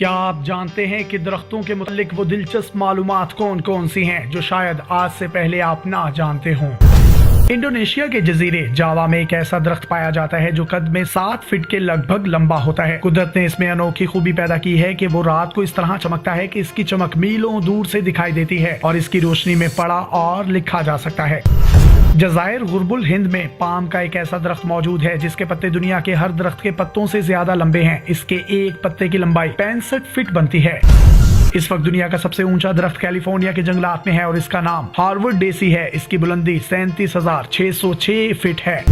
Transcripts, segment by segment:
क्या आप जानते हैं कि दरख्तों के मुतालिक वो दिलचस्प मालूमात कौन कौन सी हैं जो शायद आज से पहले आप ना जानते हों। इंडोनेशिया के जजीरे जावा में एक ऐसा दरख्त पाया जाता है जो कद में 7 फीट के लगभग लंबा होता है। कुदरत ने इसमें अनोखी खूबी पैदा की है कि वो रात को इस तरह चमकता है कि इसकी चमक मीलों दूर से दिखाई देती है और इसकी रोशनी में पढ़ा और लिखा जा सकता है। जज़ायर गुरबुल हिंद में पाम का एक ऐसा दरख्त मौजूद है जिसके पत्ते दुनिया के हर दरख्त के पत्तों से ज्यादा लंबे हैं। इसके एक पत्ते की लंबाई 65 फीट बनती है। इस वक्त दुनिया का सबसे ऊंचा दरख्त कैलिफोर्निया के जंगलात में है और इसका नाम हार्वर्ड डेसी है। इसकी बुलंदी 37,606 फीट है।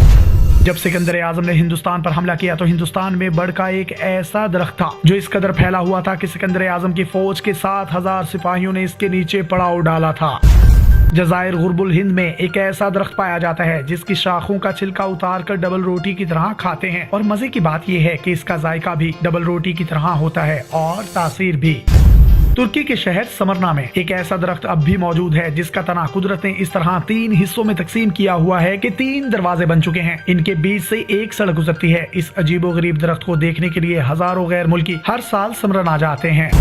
जब सिकंदर आजम ने हिंदुस्तान पर हमला किया तो हिंदुस्तान में बड़ का एक ऐसा दरख्त था जो इस कदर फैला हुआ था कि सिकंदर आजम की फौज के 7,000 सिपाहियों ने इसके नीचे पड़ाव डाला था। जज़ायर गुरबुल हिंद में एक ऐसा दरख्त पाया जाता है जिसकी शाखों का छिलका उतार कर डबल रोटी की तरह खाते हैं और मजे की बात यह है कि इसका जायका भी डबल रोटी की तरह होता है और तासीर भी। तुर्की के शहर समरना में एक ऐसा दरख्त अब भी मौजूद है जिसका तना कुदरत ने इस तरह 3 हिस्सों में तकसीम किया हुआ है कि 3 दरवाजे बन चुके हैं। इनके बीच से एक सड़क गुजरती है। इस अजीबोगरीब दरख्त को देखने के लिए हजारों गैर मुल्की हर साल समरना जाते हैं।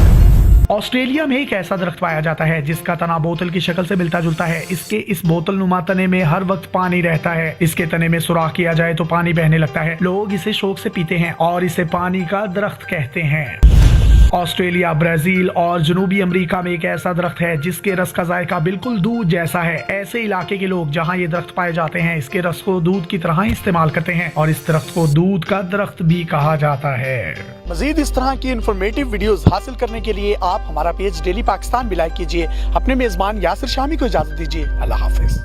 ऑस्ट्रेलिया में एक ऐसा दरख्त पाया जाता है जिसका तना बोतल की शक्ल से मिलता जुलता है। इसके इस बोतल नुमा तने में हर वक्त पानी रहता है। इसके तने में सुराख किया जाए तो पानी बहने लगता है। लोग इसे शौक से पीते हैं और इसे पानी का दरख्त कहते हैं। ऑस्ट्रेलिया, ब्राजील और जनूबी अमेरिका में एक ऐसा दरख्त है जिसके रस का जायका बिल्कुल दूध जैसा है। ऐसे इलाके के लोग जहां ये दरख्त पाए जाते हैं इसके रस को दूध की तरह ही इस्तेमाल करते हैं और इस दरख्त को दूध का दरख्त भी कहा जाता है। मजीद इस तरह की इन्फॉर्मेटिव वीडियोस हासिल करने के लिए आप हमारा पेज डेली पाकिस्तान भी लाइक कीजिए। अपने मेजबान यासिर शामी को इजाजत दीजिए। अल्लाह हाफिज।